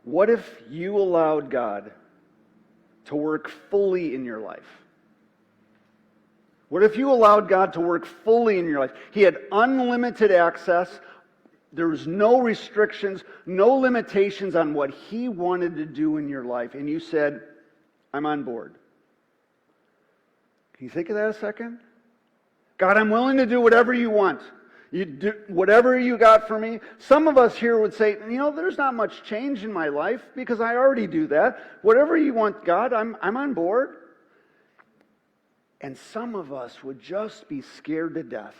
What if you allowed God to work fully in your life? What if you allowed God to work fully in your life? He had unlimited access. There was no restrictions, no limitations on what He wanted to do in your life. And you said, I'm on board. Can you think of that a second? God, I'm willing to do whatever you want. You do whatever you got for me. Some of us here would say, there's not much change in my life because I already do that. Whatever you want, God, I'm on board. And some of us would just be scared to death.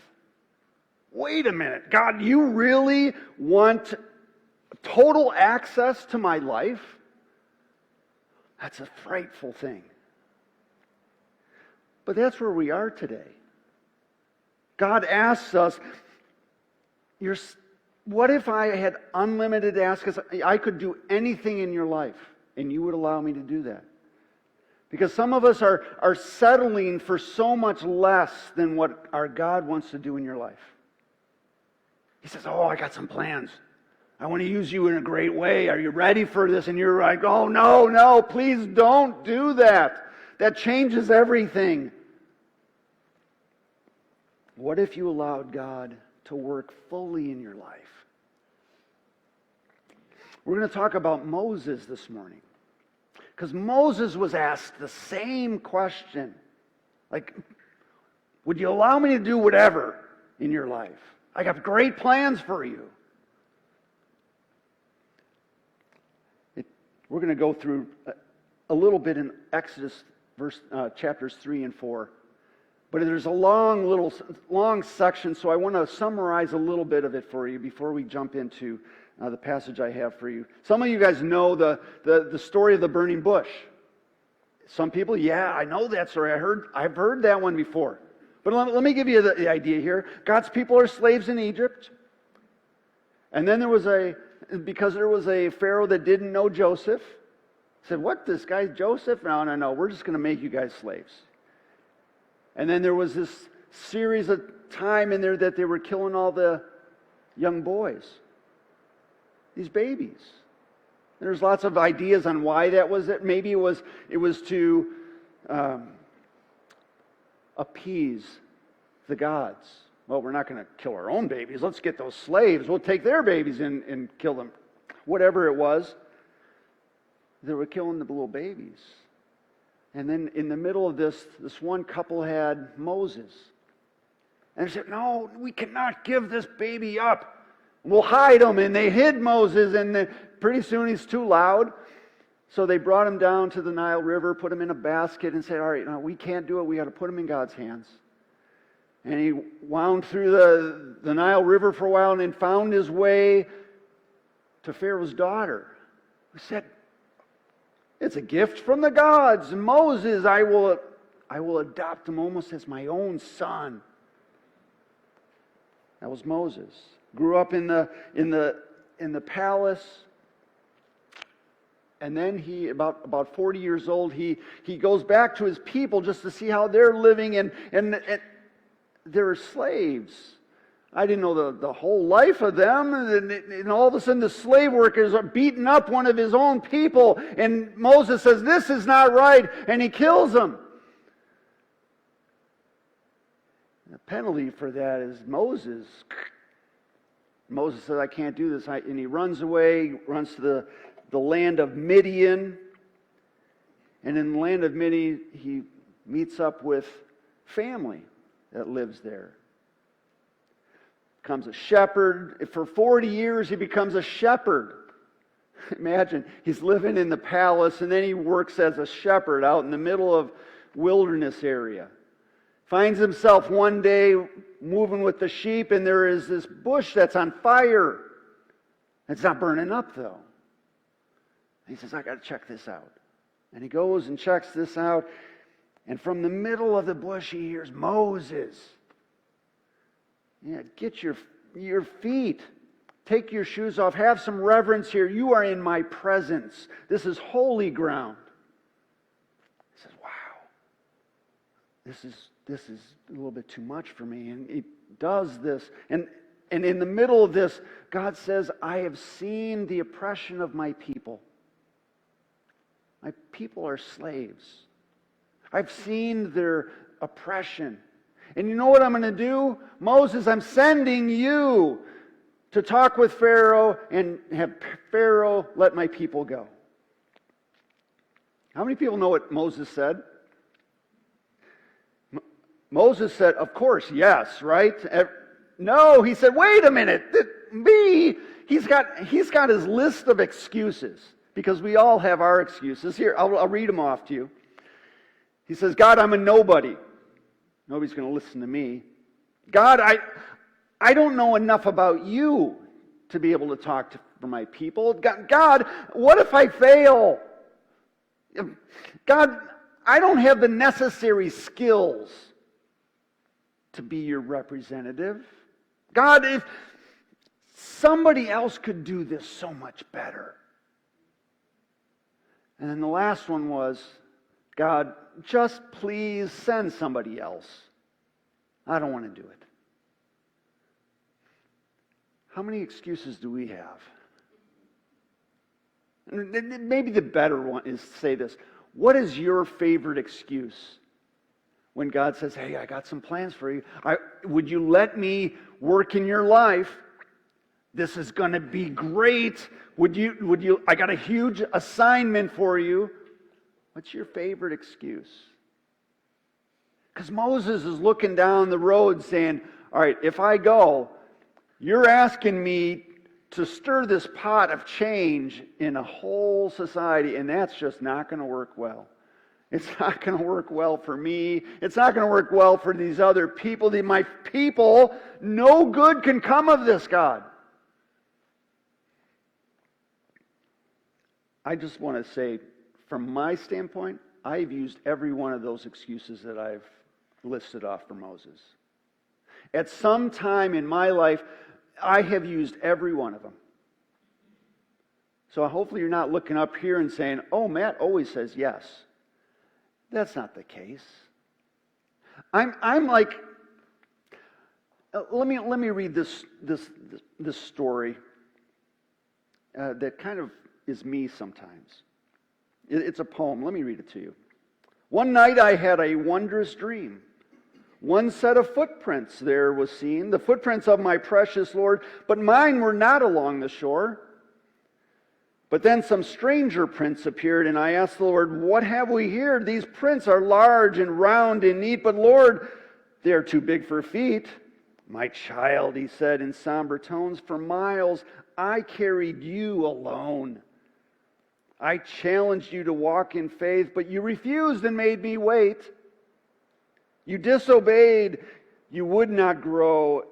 Wait a minute, God, you really want total access to my life? That's a frightful thing. But that's where we are today. God asks us, what if I had unlimited access? I could do anything in your life, and you would allow me to do that. Because some of us are settling for so much less than what our God wants to do in your life. He says, I got some plans. I want to use you in a great way. Are you ready for this? And you're like, oh, no, please don't do that. That changes everything. What if you allowed God to work fully in your life? We're going to talk about Moses this morning. Because Moses was asked the same question. Like, would you allow me to do whatever in your life? I got great plans for you. We're going to go through a little bit in Exodus chapters 3 and 4. But there's a long section, so I want to summarize a little bit of it for you before we jump into the passage I have for you. Some of you guys know the story of the burning bush. Some people, I know that story. I've heard that one before. But let me give you the idea here. God's people are slaves in Egypt. And then because there was a Pharaoh that didn't know Joseph, said, what, this guy's Joseph? No, we're just going to make you guys slaves. And then there was this series of time in there that they were killing all the young boys. These babies. There's lots of ideas on why that was it. Maybe it was to appease the gods. Well, we're not going to kill our own babies. Let's get those slaves. We'll take their babies and kill them. Whatever it was, they were killing the little babies. And then in the middle of this one couple had Moses. And they said, no, we cannot give this baby up. We'll hide him. And they hid Moses, and then pretty soon he's too loud. So they brought him down to the Nile River, put him in a basket, and said, all right, no, we can't do it. We got to put him in God's hands. And he wound through the Nile River for a while and then found his way to Pharaoh's daughter, who said, it's a gift from the gods. Moses, I will adopt him almost as my own son. That was Moses. Grew up in the palace. And then he, about 40 years old, he goes back to his people just to see how they're living, and they're slaves. I didn't know the whole life of them, and all of a sudden the slave workers are beating up one of his own people, and Moses says, this is not right, and he kills them. The penalty for that is Moses said, I can't do this, and he runs away, runs to the land of Midian, and in the land of Midian he meets up with family that lives there. Becomes a shepherd. For 40 years he becomes a shepherd. Imagine, he's living in the palace and then he works as a shepherd out in the middle of wilderness area. Finds himself one day moving with the sheep, and there is this bush that's on fire. It's not burning up though. And he says, I got to check this out. And he goes and checks this out, and from the middle of the bush he hears, Moses, get your feet. Take your shoes off. Have some reverence here. You are in my presence. This is holy ground. He says, wow, this is a little bit too much for me. And he does this. And in the middle of this, God says, I have seen the oppression of my people. My people are slaves. I've seen their oppression. And you know what I'm going to do? Moses, I'm sending you to talk with Pharaoh and have Pharaoh let my people go. How many people know what Moses said? Moses said, of course, yes, right? No, he said, wait a minute. He's got his list of excuses, because we all have our excuses. Here, I'll read them off to you. He says, God, I'm a nobody. Nobody's going to listen to me. God, I don't know enough about you to be able to talk for my people. God, what if I fail? God, I don't have the necessary skills to be your representative. God, if somebody else could do this so much better. And then the last one was, God, just please send somebody else. I don't want to do it. How many excuses do we have? Maybe the better one is to say this. What is your favorite excuse when God says, hey, I got some plans for you? Would you let me work in your life? This is going to be great. Would you? I got a huge assignment for you. What's your favorite excuse? Because Moses is looking down the road saying, all right, if I go, you're asking me to stir this pot of change in a whole society, and that's just not going to work well. It's not going to work well for me. It's not going to work well for these other people. My people, no good can come of this, God. I just want to say, from my standpoint, I've used every one of those excuses that I've listed off for Moses. At some time in my life, I have used every one of them. So hopefully you're not looking up here and saying, oh, Matt always says yes. That's not the case. I'm like, let me read this story that kind of is me sometimes. It's a poem. Let me read it to you. One night I had a wondrous dream. One set of footprints there was seen, the footprints of my precious Lord, but mine were not along the shore. But then some stranger prints appeared, and I asked the Lord, what have we here? These prints are large and round and neat, but Lord, they are too big for feet. My child, he said in somber tones, for miles I carried you alone. I challenged you to walk in faith, but you refused and made me wait. You disobeyed, you would not grow.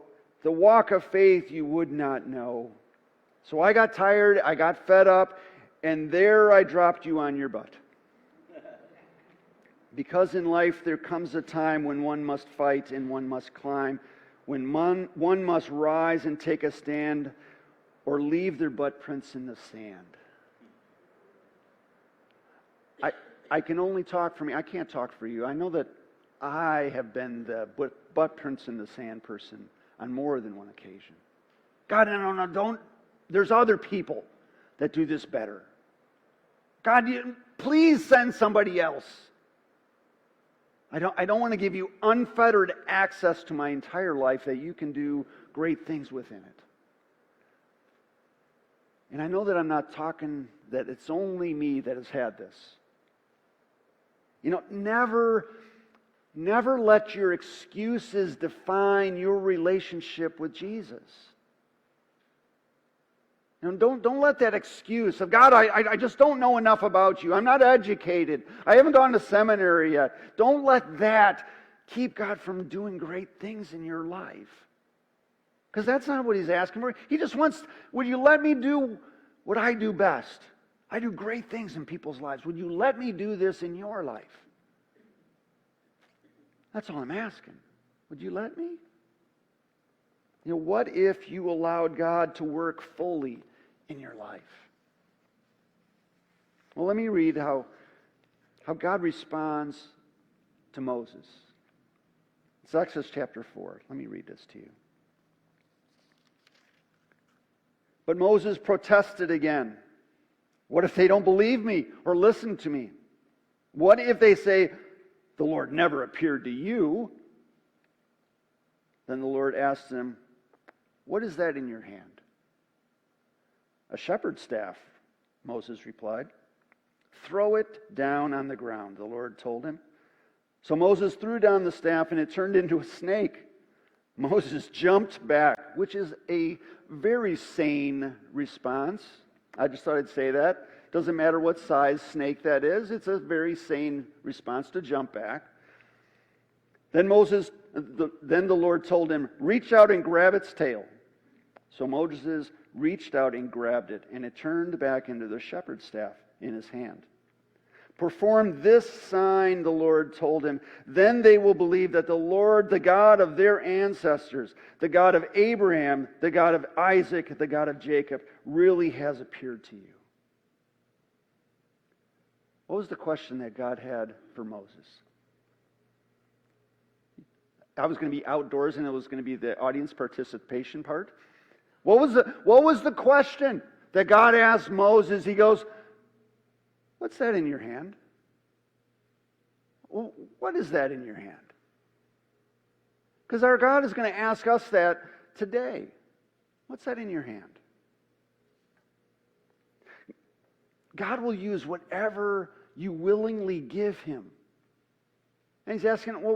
The walk of faith you would not know. So I got tired, I got fed up, and there I dropped you on your butt. Because in life there comes a time when one must fight and one must climb, when one must rise and take a stand, or leave their butt prints in the sand. I can only talk for me. I can't talk for you. I know that I have been the butt prints in the sand person on more than one occasion. God, no, don't. There's other people that do this better. God, please send somebody else. I don't want to give you unfettered access to my entire life that you can do great things within it. And I know that I'm not talking that it's only me that has had this. You know, never let your excuses define your relationship with Jesus. You know, don't let that excuse of, God, I just don't know enough about you. I'm not educated. I haven't gone to seminary yet. Don't let that keep God from doing great things in your life. Because that's not what He's asking for. He just wants, would you let me do what I do best? I do great things in people's lives. Would you let me do this in your life? That's all I'm asking. Would you let me? You know, what if you allowed God to work fully in your life? Well, let me read how God responds to Moses. It's Exodus chapter 4. Let me read this to you. But Moses protested again. What if they don't believe me or listen to me? What if they say, the Lord never appeared to you? Then the Lord asked them, what is that in your hand? A shepherd's staff, Moses replied. Throw it down on the ground, the Lord told him. So Moses threw down the staff and it turned into a snake. Moses jumped back, which is a very sane response. I just thought I'd say that. Doesn't matter what size snake that is. It's a very sane response to jump back. Then the Lord told him, reach out and grab its tail. So Moses reached out and grabbed it, and it turned back into the shepherd's staff in his hand. Perform this sign, the Lord told him. Then they will believe that the Lord, the God of their ancestors, the God of Abraham, the God of Isaac, the God of Jacob, really has appeared to you. What was the question that God had for Moses? I was going to be outdoors and it was going to be the audience participation part. What was the question that God asked Moses? He goes, what's that in your hand? Well, what is that in your hand? Because our God is going to ask us that today. What's that in your hand? God will use whatever you willingly give Him. And He's asking, well,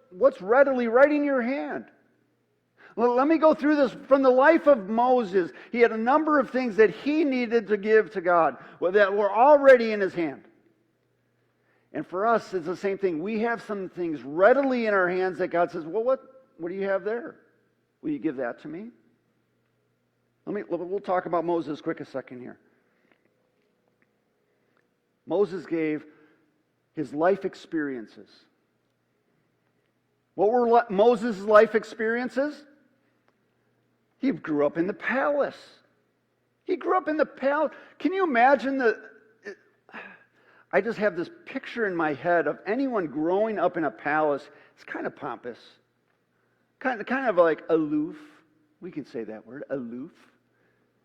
what's readily right in your hand? Well, let me go through this from the life of Moses. He had a number of things that he needed to give to God that were already in his hand. And for us, it's the same thing. We have some things readily in our hands that God says, well, what do you have there? Will you give that to me? We'll talk about Moses quick a second here. Moses gave his life experiences. What were Moses' life experiences? He grew up in the palace. He grew up in the palace. Can you imagine I just have this picture in my head of anyone growing up in a palace. It's kind of pompous. Kind of like aloof. We can say that word, aloof.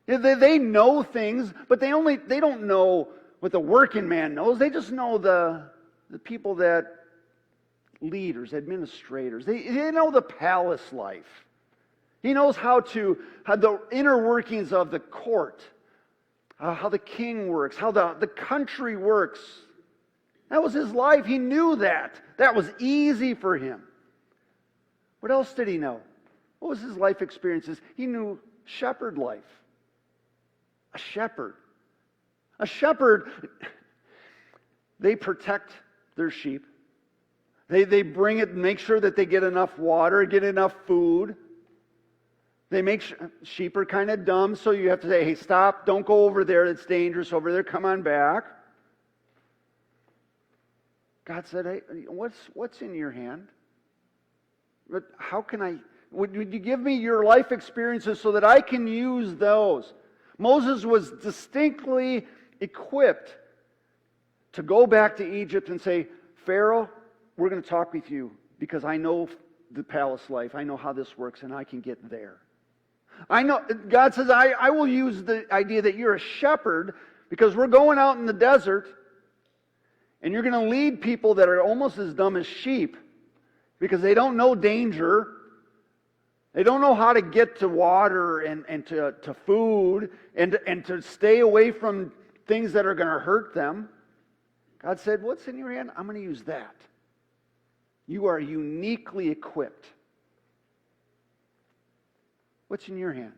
They know things, but they don't know what the working man knows. They just know the people that leaders, administrators. They know the palace life. He knows how the inner workings of the court, how the king works, how the country works. That was his life. He knew that. That was easy for him. What else did he know? What was his life experiences? He knew shepherd life. A shepherd. A shepherd, they protect their sheep. They bring it, make sure that they get enough water, get enough food. They make sheep are kind of dumb, so you have to say, hey, stop, don't go over there, it's dangerous over there, come on back. God said, hey, what's in your hand? But how can would you give me your life experiences so that I can use those? Moses was distinctly equipped to go back to Egypt and say, Pharaoh, we're going to talk with you because I know the palace life. I know how this works and I can get there. I know, God says, I will use the idea that you're a shepherd because we're going out in the desert and you're going to lead people that are almost as dumb as sheep because they don't know danger. They don't know how to get to water and to food and to stay away from things that are going to hurt them. God said, what's in your hand? I'm going to use that. You are uniquely equipped. What's in your hand?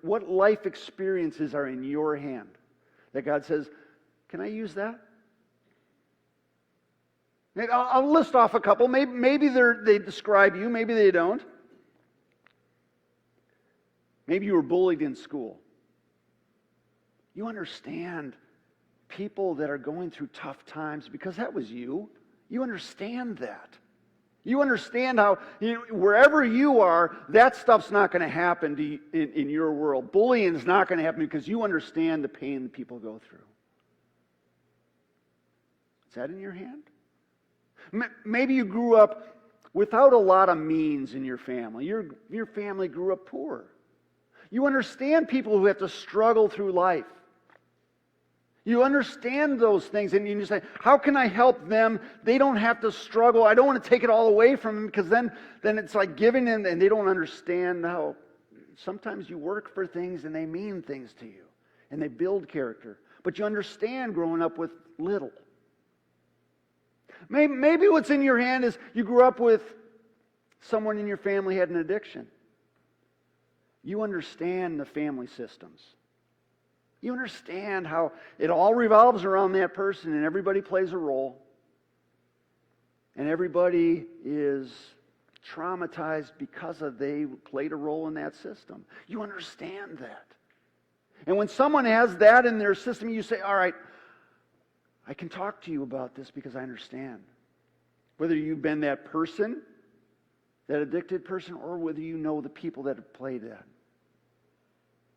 What life experiences are in your hand that God says, can I use that? I'll list off a couple. Maybe they describe you, maybe they don't. Maybe you were bullied in school. You understand people that are going through tough times because that was you. You understand that. You understand how, wherever you are, that stuff's not going to happen in your world. Bullying is not going to happen because you understand the pain that people go through. Is that in your hand? Maybe you grew up without a lot of means in your family. Your family grew up poor. You understand people who have to struggle through life. You understand those things, and you say, how can I help them? They don't have to struggle. I don't want to take it all away from them, because then it's like giving them, and they don't understand how sometimes you work for things and they mean things to you, and they build character. But you understand growing up with little. Maybe what's in your hand is you grew up with someone in your family had an addiction. You understand the family systems. You understand how it all revolves around that person, and everybody plays a role. And everybody is traumatized because they played a role in that system. You understand that. And when someone has that in their system, you say, all right, I can talk to you about this because I understand. Whether you've been that person, that addicted person, or whether you know the people that have played that.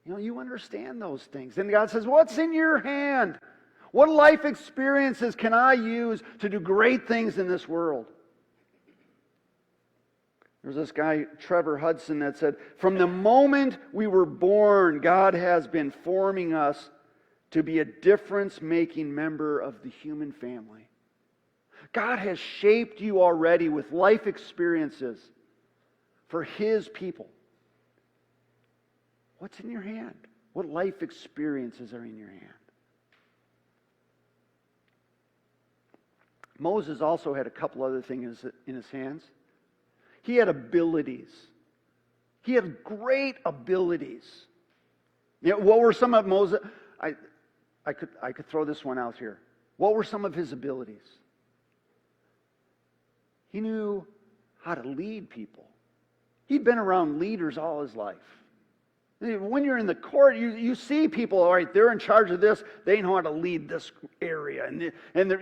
You understand those things. And God says, what's in your hand? What life experiences can I use to do great things in this world? There's this guy, Trevor Hudson, that said, from the moment we were born, God has been forming us to be a difference-making member of the human family. God has shaped you already with life experiences for His people. What's in your hand? What life experiences are in your hand? Moses also had a couple other things in his hands. He had abilities. He had great abilities. What were some of Moses? I could throw this one out here. What were some of his abilities? He knew how to lead people. He'd been around leaders all his life. When you're in the court, you see people, all right, they're in charge of this. They know how to lead this area. And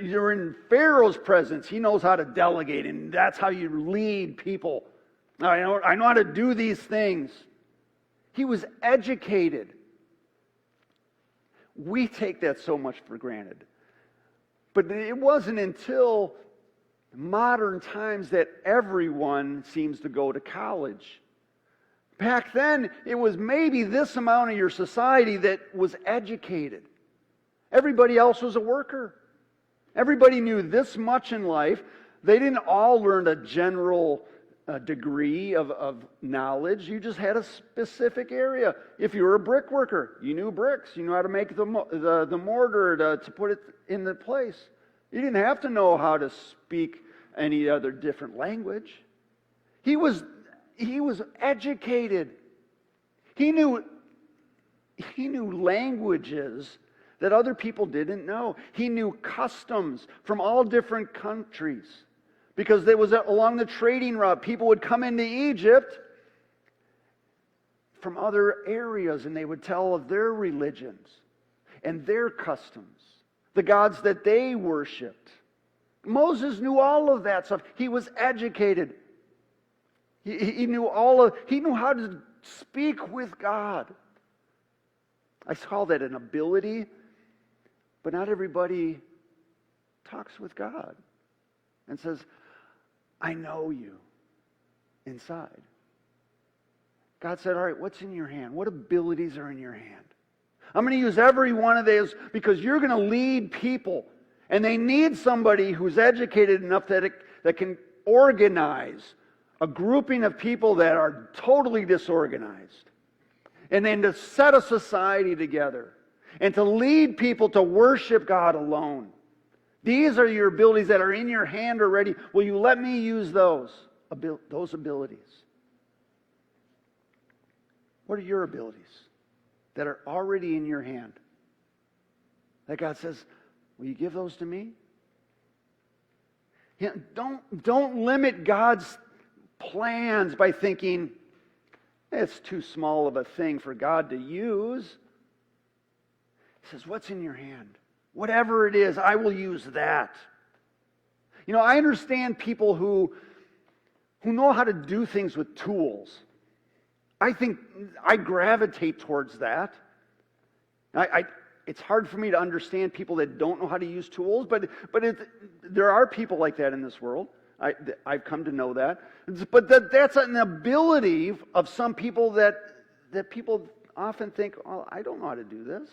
you're in Pharaoh's presence. He knows how to delegate, and that's how you lead people. I know how to do these things. He was educated. We take that so much for granted. But it wasn't until modern times that everyone seems to go to college. Back then, it was maybe this amount of your society that was educated. Everybody else was a worker. Everybody knew this much in life. They didn't all learn a general degree of knowledge. You just had a specific area. If you were a brick worker, you knew bricks. You knew how to make the mortar to put it in the place. You didn't have to know how to speak any other different language. He was educated. He knew languages that other people didn't know. He knew customs from all different countries. Because there was along the trading route, people would come into Egypt from other areas, and they would tell of their religions and their customs, the gods that they worshipped. Moses knew all of that stuff. He was educated. He knew how to speak with God. I call that an ability, but not everybody talks with God and says, I know you inside. God said, all right, what's in your hand? What abilities are in your hand? I'm going to use every one of those because you're going to lead people. And they need somebody who's educated enough that can organize a grouping of people that are totally disorganized. And then to set a society together. And to lead people to worship God alone. These are your abilities that are in your hand already. Will you let me use those abilities? What are your abilities that are already in your hand? That God says, will you give those to me? Don't limit God's plans by thinking, it's too small of a thing for God to use. He says, what's in your hand? Whatever it is, I will use that. I understand people who know how to do things with tools. I think I gravitate towards that. It's hard for me to understand people that don't know how to use tools, but there are people like that in this world. I've come to know that. But that's an ability of some people that people often think, oh, I don't know how to do this.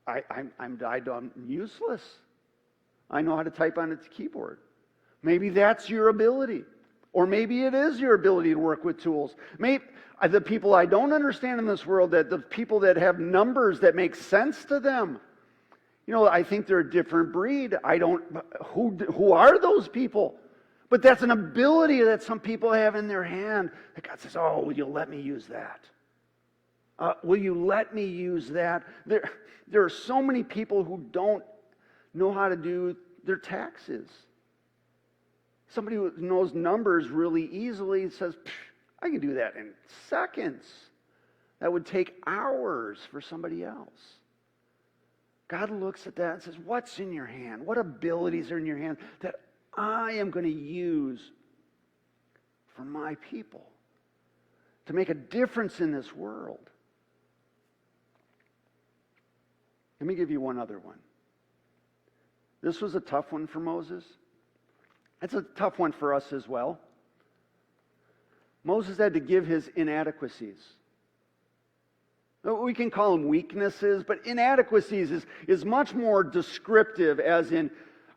I'm useless. I know how to type on its keyboard. Maybe that's your ability. Or maybe it is your ability to work with tools. Maybe the people I don't understand in this world, that the people that have numbers that make sense to them, I think they're a different breed. Who are those people? But that's an ability that some people have in their hand that God says, oh, will you let me use that? Will you let me use that? There are so many people who don't know how to do their taxes. Somebody who knows numbers really easily says, I can do that in seconds. That would take hours for somebody else. God looks at that and says, what's in your hand? What abilities are in your hand that I am going to use for my people to make a difference in this world? Let me give you one other one. This was a tough one for Moses. It's a tough one for us as well. Moses had to give his inadequacies. We can call them weaknesses, but inadequacies is much more descriptive, as in,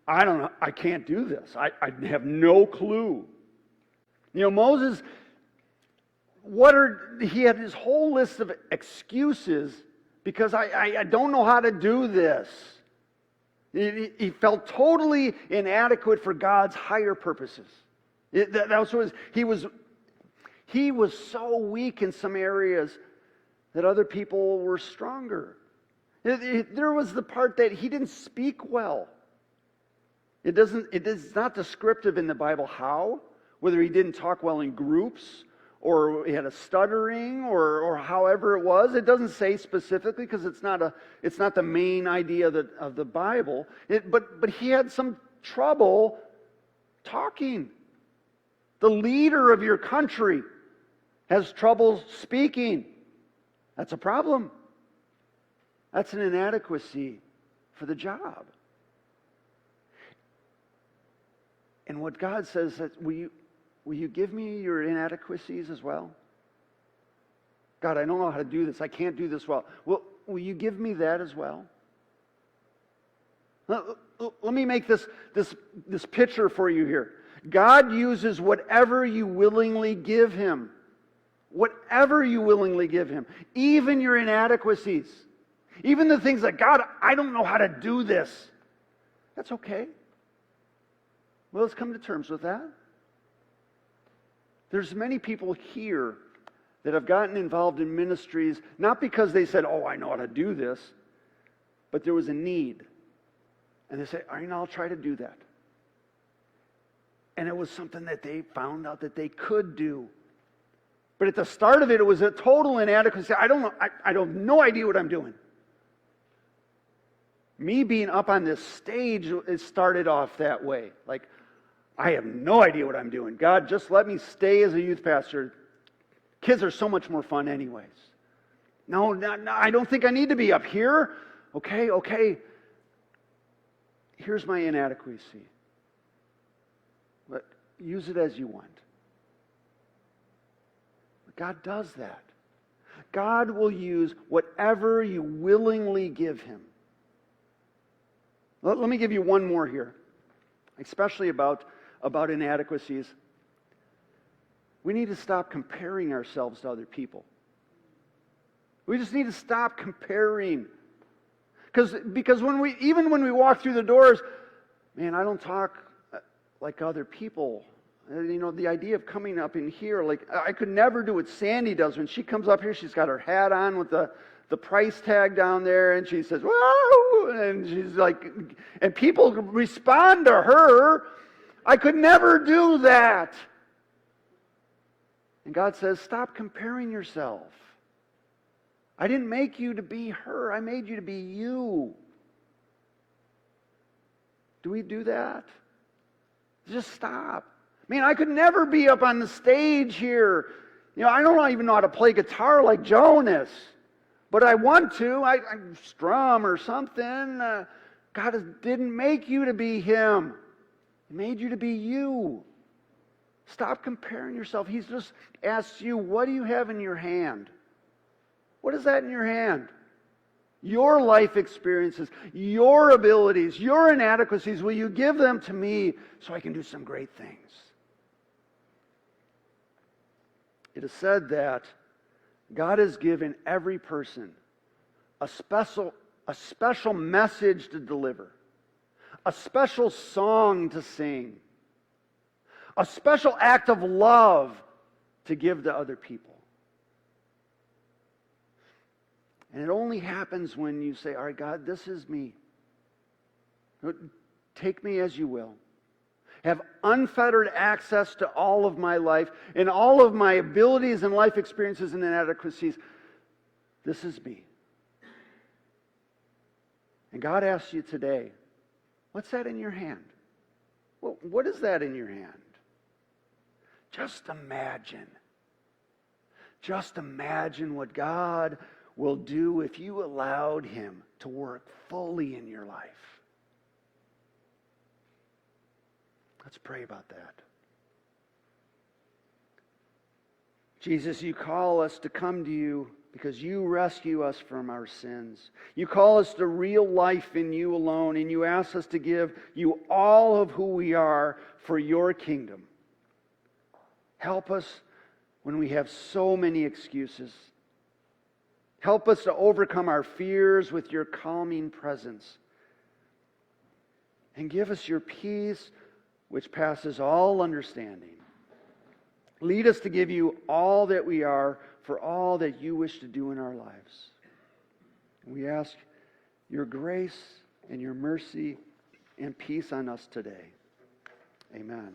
I don't know, I can't do this. I have no clue. Moses, he had his whole list of excuses because I don't know how to do this. He felt totally inadequate for God's higher purposes. He was so weak in some areas that other people were stronger. There was the part that he didn't speak well. It is not descriptive in the Bible how, whether he didn't talk well in groups, or he had a stuttering, or however it was. It doesn't say specifically because it's not the main idea of the Bible. But he had some trouble talking. The leader of your country has trouble speaking. That's a problem. That's an inadequacy for the job. And what God says is, will you give me your inadequacies as well? God, I don't know how to do this. I can't do this well. Will you give me that as well? Let me make this picture for you here. God uses whatever you willingly give Him. Whatever you willingly give Him. Even your inadequacies. Even the things like, God, I don't know how to do this. That's okay. Well, let's come to terms with that. There's many people here that have gotten involved in ministries, not because they said, oh, I know how to do this, but there was a need. And they say, all right, I'll try to do that. And it was something that they found out that they could do. But at the start of it, it was a total inadequacy. I don't know. I have no idea what I'm doing. Me being up on this stage, it started off that way. Like, I have no idea what I'm doing. God, just let me stay as a youth pastor. Kids are so much more fun anyways. No, I don't think I need to be up here. Okay. Here's my inadequacy. But use it as you want. God does that. God will use whatever you willingly give Him. Let me give you one more here, especially about inadequacies. We need to stop comparing ourselves to other people. We just need to stop comparing. Because when we walk through the doors, man, I don't talk like other people. The idea of coming up in here, like I could never do what Sandy does. When she comes up here, she's got her hat on with the price tag down there, and she says, whoa, and she's like, and people respond to her. I could never do that. And God says, stop comparing yourself. I didn't make you to be her. I made you to be you. Do we do that? Just stop. Man, I could never be up on the stage here. I don't even know how to play guitar like Jonas. But I want to. I strum or something. God didn't make you to be Him. He made you to be you. Stop comparing yourself. He's just asked you, what do you have in your hand? What is that in your hand? your life experiences, your abilities, your inadequacies, will you give them to me so I can do some great things? It is said that God has given every person a special message to deliver, a special song to sing, a special act of love to give to other people. And it only happens when you say, all right, God, this is me. Take me as you will. Have unfettered access to all of my life and all of my abilities and life experiences and inadequacies. This is me. And God asks you today, what's that in your hand? What is that in your hand? Just imagine. Just imagine what God will do if you allowed Him to work fully in your life. Let's pray about that. Jesus, you call us to come to you because you rescue us from our sins. You call us to real life in you alone, and you ask us to give you all of who we are for your kingdom. Help us when we have so many excuses. Help us to overcome our fears with your calming presence. And give us your peace, which passes all understanding. Lead us to give you all that we are for all that you wish to do in our lives. We ask your grace and your mercy and peace on us today. Amen.